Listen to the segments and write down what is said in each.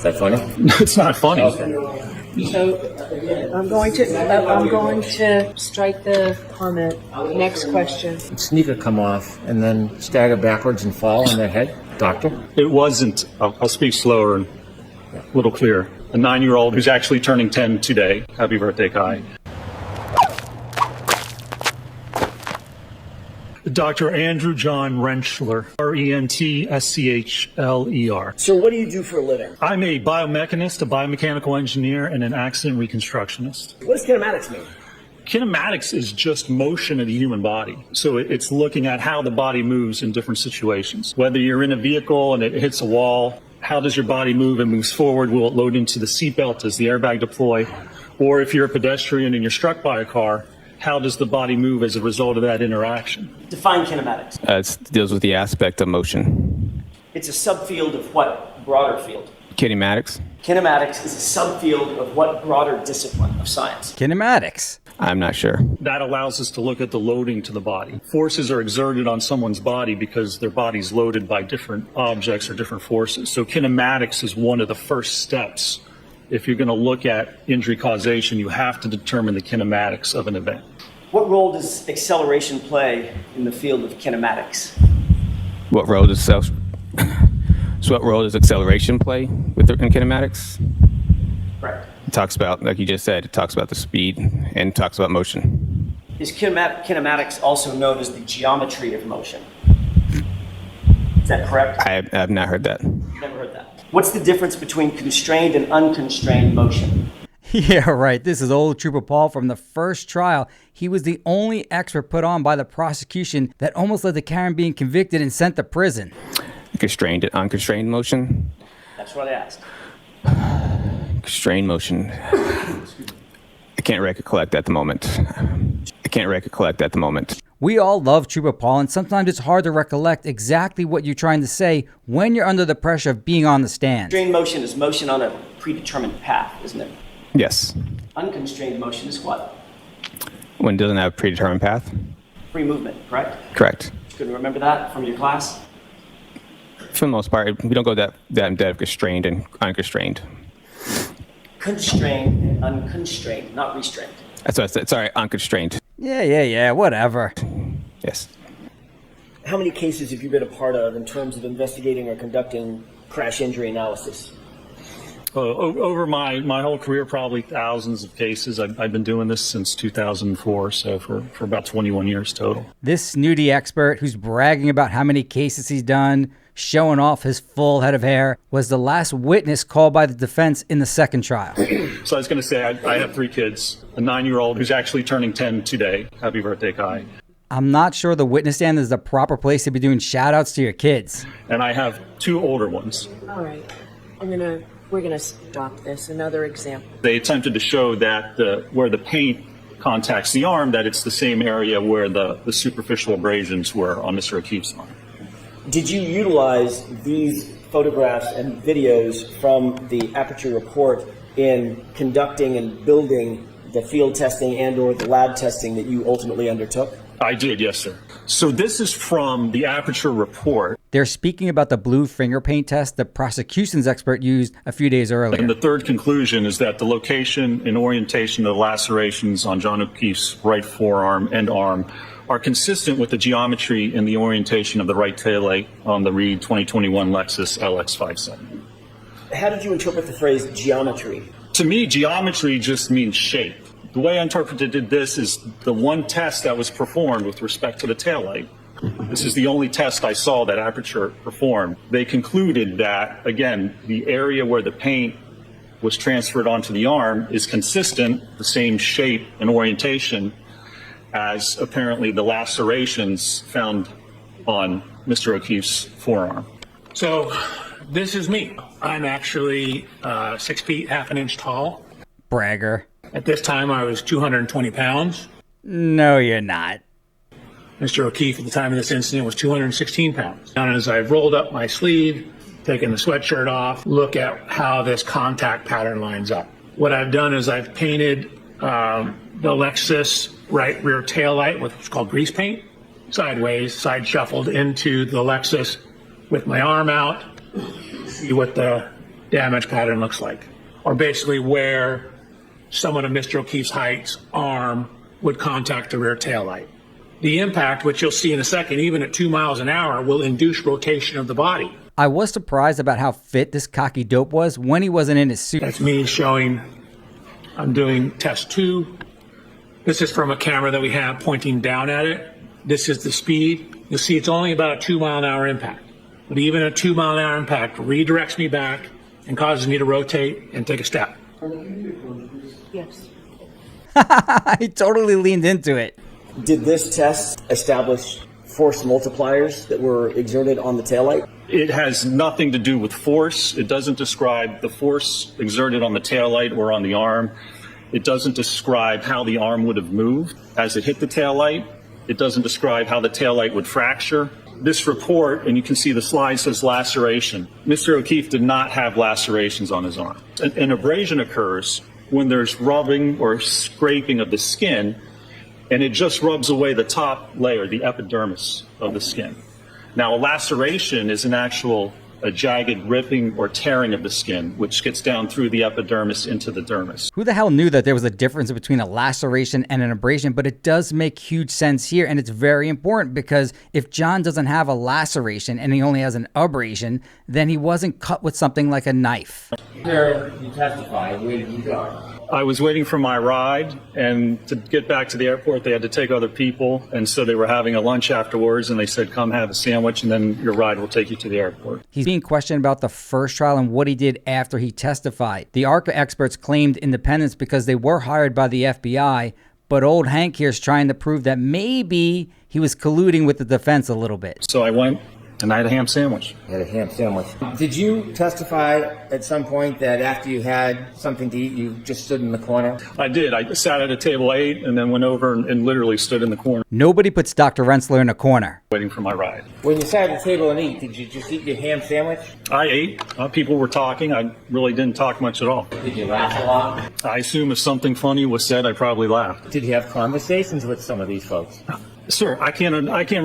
Is that funny? It's not funny. Okay. So I'm going to strike the comment. Next question. Sneaker come off and then stagger backwards and fall on their head? Doctor? It wasn't, I'll speak slower and a little clearer. A 9-year-old who's actually turning 10 today. Happy birthday, Kai. Dr. Andrew John Rentschler, Rentschler. So what do you do for a living? I'm a biomechanist, a biomechanical engineer, and an accident reconstructionist. What does kinematics mean? Kinematics is just motion of the human body. So it's looking at how the body moves in different situations. Whether you're in a vehicle and it hits a wall, how does your body move? It moves forward. Will it load into the seatbelt? Does the airbag deploy? Or if you're a pedestrian and you're struck by a car, how does the body move as a result of that interaction? Define kinematics. It deals with the aspect of motion. It's a subfield of what broader field? Kinematics? Kinematics is a subfield of what broader discipline of science? Kinematics. I'm not sure. That allows us to look at the loading to the body. Forces are exerted on someone's body because their body's loaded by different objects or different forces. So kinematics is one of the first steps. If you're going to look at injury causation, you have to determine the kinematics of an event. What role does acceleration play in the field of kinematics? What role does acceleration play in kinematics? Right. It talks about, like you just said, it talks about the speed and talks about motion. Is kinematics also known as the geometry of motion? Is that correct? I have not heard that. Never heard that. What's the difference between constrained and unconstrained motion? Yeah, right. This is old Trooper Paul from the first trial. He was the only expert put on by the prosecution that almost led to Karen being convicted and sent to prison. Constrained and unconstrained motion? That's what I asked. Constrained motion. I can't recollect at the moment. We all love Trooper Paul, and sometimes it's hard to recollect exactly what you're trying to say when you're under the pressure of being on the stand. Constrained motion is motion on a predetermined path, isn't it? Yes. Unconstrained motion is what? When it doesn't have a predetermined path? Free movement, correct? Correct. Good to remember that from your class? For the most part, we don't go that in depth, constrained and unconstrained. Constrained and unconstrained, not restrained. That's what I said. Sorry, unconstrained. Yeah, whatever. Yes. How many cases have you been a part of in terms of investigating or conducting crash injury analysis? Over my whole career, probably thousands of cases. I've been doing this since 2004, so for about 21 years total. This snooty expert who's bragging about how many cases he's done, showing off his full head of hair, was the last witness called by the defense in the second trial. So I was going to say, I have 3 kids, a 9-year-old who's actually turning 10 today. Happy birthday, Kai. I'm not sure the witness stand is the proper place to be doing shout outs to your kids. And I have 2 older ones. All right. We're gonna stop this. Another example. They attempted to show that where the paint contacts the arm, that it's the same area where the superficial abrasions were on Mr. O'Keefe's arm. Did you utilize these photographs and videos from the Aperture report in conducting and building the field testing and or the lab testing that you ultimately undertook? I did, yes, sir. So this is from the Aperture report. They're speaking about the blue finger paint test the prosecution's expert used a few days earlier. And the third conclusion is that the location and orientation of the lacerations on John O'Keefe's right forearm and arm are consistent with the geometry and the orientation of the right taillight on the Reed 2021 Lexus LX57. How did you interpret the phrase geometry? To me, geometry just means shape. The way I interpreted this is the one test that was performed with respect to the taillight. This is the only test I saw that Aperture performed. They concluded that, again, the area where the paint was transferred onto the arm is consistent, the same shape and orientation as apparently the lacerations found on Mr. O'Keefe's forearm. So this is me. I'm actually 6 feet, half an inch tall. Bragger. At this time, I was 220 pounds. No, you're not. Mr. O'Keefe, at the time of this incident, was 216 pounds. And as I've rolled up my sleeve, taken the sweatshirt off, look at how this contact pattern lines up. What I've done is I've painted the Lexus right rear tail light with what's called grease paint, sideways, side shuffled into the Lexus with my arm out. See what the damage pattern looks like, or basically where someone of Mr. O'Keefe's height's arm would contact the rear tail light. The impact, which you'll see in a second, even at 2 miles an hour, will induce rotation of the body. I was surprised about how fit this cocky dope was when he wasn't in his suit. That's me showing, I'm doing test 2. This is from a camera that we have pointing down at it. This is the speed. You'll see it's only about a 2 mile an hour impact. But even a 2 mile an hour impact redirects me back and causes me to rotate and take a step. Yes. He totally leaned into it. Did this test establish force multipliers that were exerted on the taillight? It has nothing to do with force. It doesn't describe the force exerted on the taillight or on the arm. It doesn't describe how the arm would have moved as it hit the taillight. It doesn't describe how the taillight would fracture. This report, and you can see the slide says laceration. Mr. O'Keefe did not have lacerations on his arm. An abrasion occurs when there's rubbing or scraping of the skin, and it just rubs away the top layer, the epidermis of the skin. Now, a laceration is a jagged ripping or tearing of the skin, which gets down through the epidermis into the dermis. Who the hell knew that there was a difference between a laceration and an abrasion? But it does make huge sense here, and it's very important because if John doesn't have a laceration and he only has an abrasion, then he wasn't cut with something like a knife. After you testified, where did you go? I was waiting for my ride, and to get back to the airport, they had to take other people, and so they were having a lunch afterwards, and they said, come have a sandwich, and then your ride will take you to the airport. He's being questioned about the first trial and what he did after he testified. The ARCA experts claimed independence because they were hired by the FBI, but old Hank here is trying to prove that maybe he was colluding with the defense a little bit. So I went, and I had a ham sandwich. You had a ham sandwich. Did you testify at some point that after you had something to eat, you just stood in the corner? I did. I sat at a table, ate, and then went over and literally stood in the corner Nobody puts Dr. Rentschler in a corner. waiting for my ride. When you sat at the table and eat, did you just eat your ham sandwich? I ate. People were talking. I really didn't talk much at all. Did you laugh a lot? I assume if something funny was said, I probably laughed. Did you have conversations with some of these folks? Sir, I can't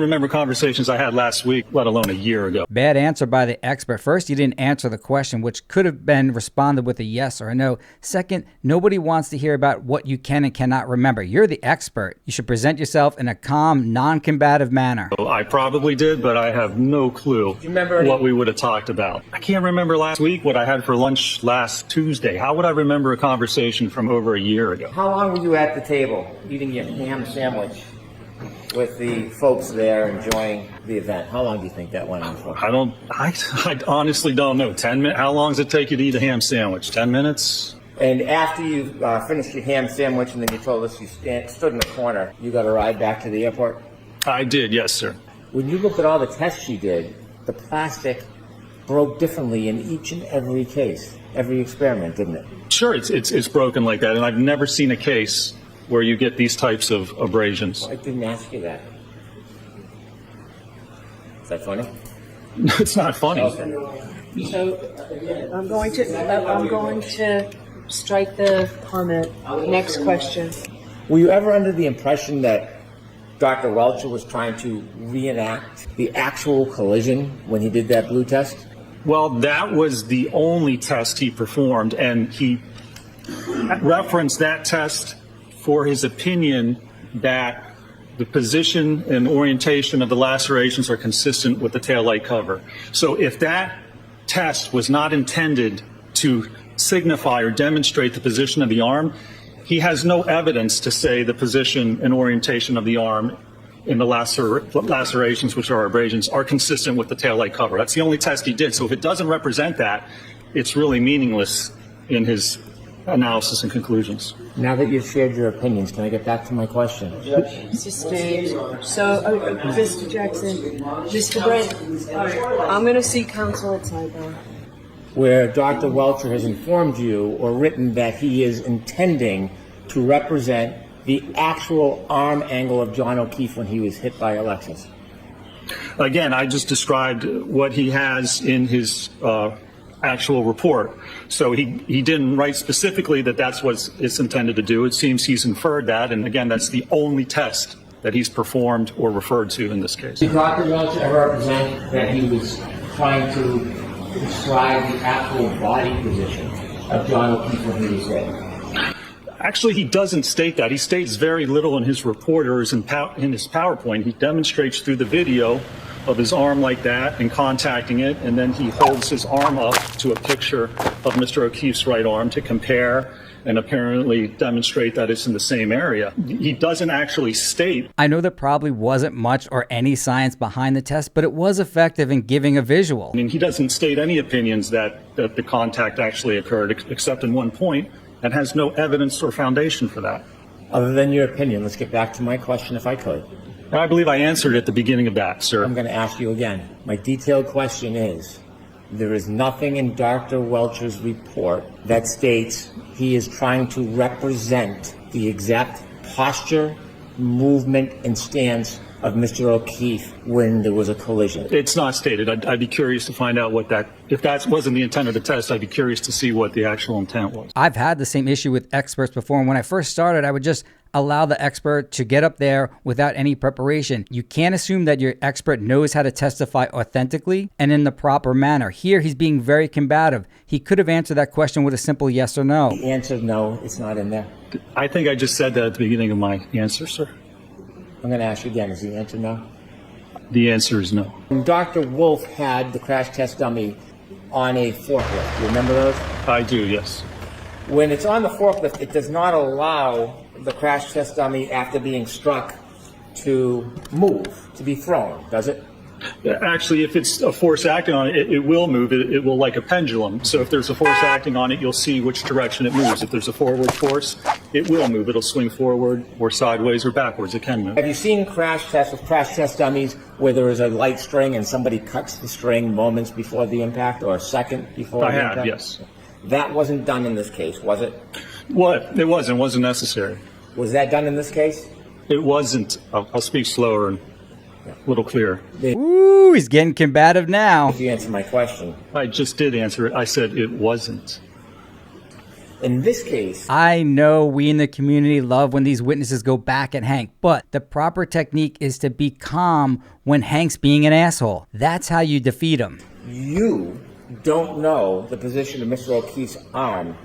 remember conversations I had last week, let alone a year ago. Bad answer by the expert. First, you didn't answer the question, which could have been responded with a yes or a no. Second, nobody wants to hear about what you can and cannot remember. You're the expert. You should present yourself in a calm, non-combative manner. I probably did, but I have no clue what we would have talked about. I can't remember last week what I had for lunch last Tuesday. How would I remember a conversation from over a year ago? How long were you at the table eating your ham sandwich with the folks there enjoying the event? How long do you think that went on for? I honestly don't know. 10 minutes? How long does it take you to eat a ham sandwich? 10 minutes? And after you finished your ham sandwich and then you told us you stood in the corner, you got a ride back to the airport? I did, yes, sir. When you looked at all the tests you did, the plastic broke differently in each and every case, every experiment, didn't it? Sure, it's broken like that, and I've never seen a case where you get these types of abrasions. I didn't ask you that. Is that funny? It's not funny. Okay. So I'm going to strike the comment. Next question. Were you ever under the impression that Dr. Welcher was trying to reenact the actual collision when he did that blue test? Well, that was the only test he performed, and he referenced that test for his opinion that the position and orientation of the lacerations are consistent with the taillight cover. So if that test was not intended to signify or demonstrate the position of the arm, he has no evidence to say the position and orientation of the arm in the lacerations, which are abrasions, are consistent with the taillight cover. That's the only test he did. So if it doesn't represent that, it's really meaningless in his analysis and conclusions. Now that you've shared your opinions, can I get back to my question? Sustained. So, Mr. Jackson, Mr. Brennan, I'm going to see counsel at sidebar. Where Dr. Welcher has informed you or written that he is intending to represent the actual arm angle of John O'Keefe when he was hit by Alexis. Again, I just described what he has in his actual report. So he didn't write specifically that that's what it's intended to do. It seems he's inferred that, and again, that's the only test that he's performed or referred to in this case. Did Dr. Welcher ever represent that he was trying to describe the actual body position of John O'Keefe when he was hit? Actually, he doesn't state that. He states very little in his report or in his PowerPoint. He demonstrates through the video of his arm like that and contacting it, and then he holds his arm up to a picture of Mr. O'Keefe's right arm to compare and apparently demonstrate that it's in the same area. He doesn't actually state. I know there probably wasn't much or any science behind the test, but it was effective in giving a visual. I mean, he doesn't state any opinions that the contact actually occurred, except in one point, and has no evidence or foundation for that. Other than your opinion, let's get back to my question if I could. I believe I answered at the beginning of that, sir. I'm going to ask you again. My detailed question is, there is nothing in Dr. Welcher's report that states he is trying to represent the exact posture, movement, and stance of Mr. O'Keefe when there was a collision. It's not stated. I'd be curious to find out what that, if that wasn't the intent of the test, I'd be curious to see what the actual intent was. I've had the same issue with experts before, and when I first started, I would just allow the expert to get up there without any preparation. You can't assume that your expert knows how to testify authentically and in the proper manner. Here, he's being very combative. He could have answered that question with a simple yes or no. The answer, no, it's not in there. I think I just said that at the beginning of my answer, sir. I'm going to ask you again. Is the answer no? The answer is no. When Dr. Wolf had the crash test dummy on a forklift, you remember those? I do, yes. When it's on the forklift, it does not allow the crash test dummy after being struck to move, to be thrown, does it? Actually, if it's a force acting on it, it will move. It will like a pendulum. So if there's a force acting on it, you'll see which direction it moves. If there's a forward force, it will move. It'll swing forward or sideways or backwards. It can move. Have you seen crash tests with crash test dummies where there is a light string and somebody cuts the string moments before the impact or a second before the impact? I have, yes. That wasn't done in this case, was it? What? It wasn't. It wasn't necessary. Was that done in this case? It wasn't. I'll speak slower and a little clearer. Ooh, he's getting combative now. If you answer my question. I just did answer it. I said it wasn't. In this case, I know we in the community love when these witnesses go back at Hank, but the proper technique is to be calm when Hank's being an asshole. That's how you defeat him. you don't know the position of Mr. O'Keefe's arm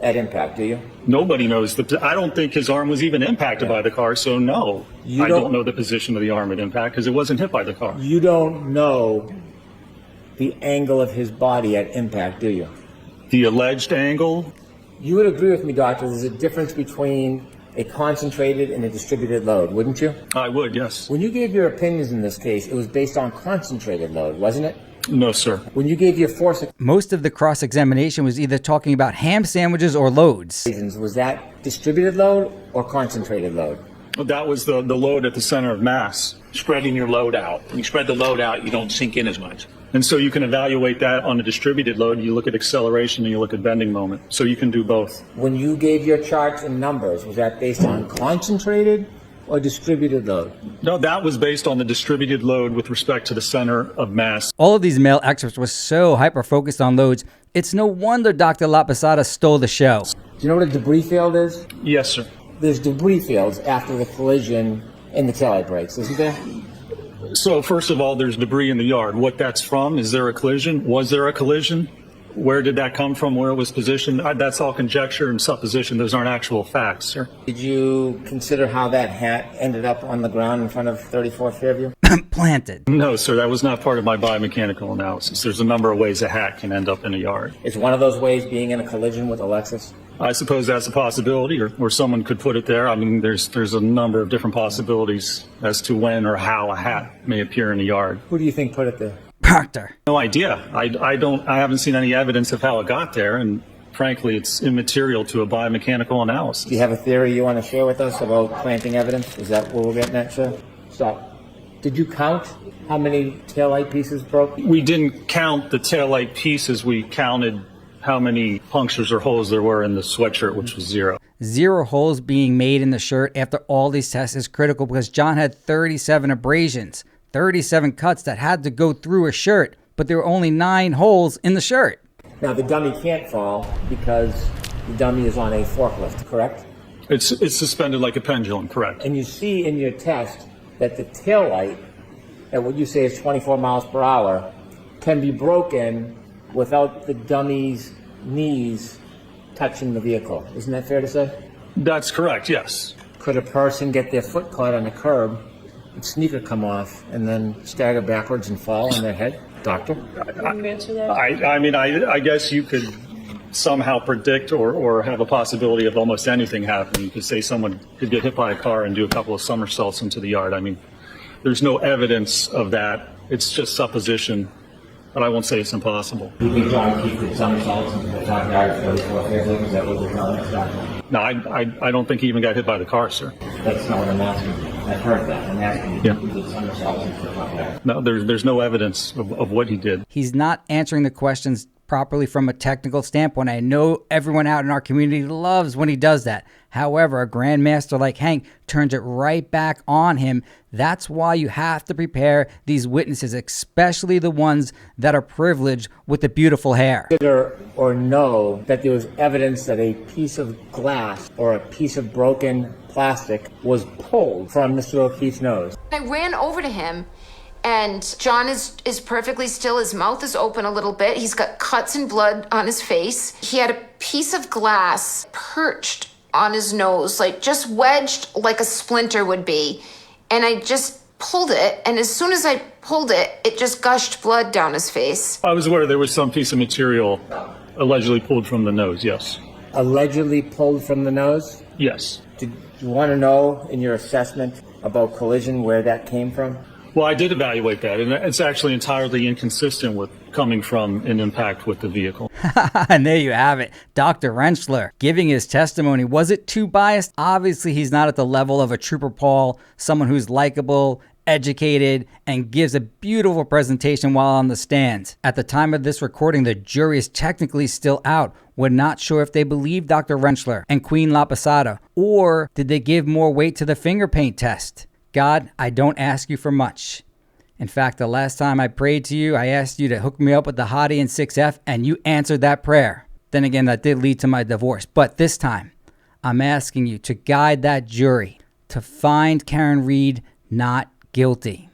at impact, do you? Nobody knows. I don't think his arm was even impacted by the car, so no. I don't know the position of the arm at impact because it wasn't hit by the car. You don't know the angle of his body at impact, do you? The alleged angle? You would agree with me, Doctor, there's a difference between a concentrated and a distributed load, wouldn't you? I would, yes. When you gave your opinions in this case, it was based on concentrated load, wasn't it? No, sir. When you gave your force Most of the cross-examination was either talking about ham sandwiches or loads. equations, was that distributed load or concentrated load? That was the load at the center of mass. Spreading your load out. When you spread the load out, you don't sink in as much. And so you can evaluate that on a distributed load. You look at acceleration and you look at bending moment. So you can do both. When you gave your charts and numbers, was that based on concentrated or distributed load? No, that was based on the distributed load with respect to the center of mass. All of these male experts were so hyper-focused on loads, it's no wonder Dr. La Posada stole the show. Do you know what a debris field is? Yes, sir. There's debris fields after the collision in the taillight brakes, isn't there? So first of all, there's debris in the yard. What that's from, is there a collision? Was there a collision? Where did that come from? Where it was positioned? That's all conjecture and supposition. Those aren't actual facts, sir. Did you consider how that hat ended up on the ground in front of 34th Fairview? Planted. No, sir, that was not part of my biomechanical analysis. There's a number of ways a hat can end up in a yard. Is one of those ways being in a collision with a Lexus? I suppose that's a possibility, or someone could put it there. I mean, there's a number of different possibilities as to when or how a hat may appear in a yard. Who do you think put it there? Proctor. No idea. I haven't seen any evidence of how it got there, and frankly, it's immaterial to a biomechanical analysis. Do you have a theory you want to share with us about planting evidence? Is that what we're getting at, sir? Stop. Did you count how many taillight pieces broke? We didn't count the taillight pieces. We counted how many punctures or holes there were in the sweatshirt, which was 0. 0 holes being made in the shirt after all these tests is critical because John had 37 abrasions, 37 cuts that had to go through a shirt, but there were only 9 holes in the shirt. Now, the dummy can't fall because the dummy is on a forklift, correct? It's suspended like a pendulum, correct? And you see in your test that the taillight, at what you say is 24 miles per hour, can be broken without the dummy's knees touching the vehicle. Isn't that fair to say? That's correct, yes. Could a person get their foot caught on a curb, and sneaker come off, and then stagger backwards and fall on their head? Doctor? Can you answer that? I mean, I guess you could somehow predict or have a possibility of almost anything happening. You could say someone could get hit by a car and do a couple of somersaults into the yard. I mean, there's no evidence of that. It's just supposition, but I won't say it's impossible. You think John Keith did somersaults into the front yard of 34 Fairfield? Is that what you're telling us, Doctor? No, I don't think he even got hit by the car, sir. That's not what I'm asking. I've heard that. I'm asking Yeah. you, he did somersaults into the front yard. No, there's no evidence of what he did. He's not answering the questions properly from a technical standpoint. I know everyone out in our community loves when he does that. However, a grandmaster like Hank turns it right back on him. That's why you have to prepare these witnesses, especially the ones that are privileged with the beautiful hair. Consider or know that there was evidence that a piece of glass or a piece of broken plastic was pulled from Mr. O'Keefe's nose. I ran over to him, and John is perfectly still. His mouth is open a little bit. He's got cuts and blood on his face. He had a piece of glass perched on his nose, like just wedged like a splinter would be. And I just pulled it, and as soon as I pulled it, it just gushed blood down his face. I was aware there was some piece of material allegedly pulled from the nose, yes. Allegedly pulled from the nose? Yes. Did you want to know in your assessment about collision where that came from? Well, I did evaluate that, and it's actually entirely inconsistent with coming from an impact with the vehicle. And there you have it. Dr. Rentschler giving his testimony. Was it too biased? Obviously, he's not at the level of a Trooper Paul, someone who's likable, educated, and gives a beautiful presentation while on the stand. At the time of this recording, the jury is technically still out. We're not sure if they believe Dr. Rentschler and Queen La Posada, or did they give more weight to the finger paint test? God, I don't ask you for much. In fact, the last time I prayed to you, I asked you to hook me up with the hottie in 6F, and you answered that prayer. Then again, that did lead to my divorce. But this time, I'm asking you to guide that jury to find Karen Reed not guilty.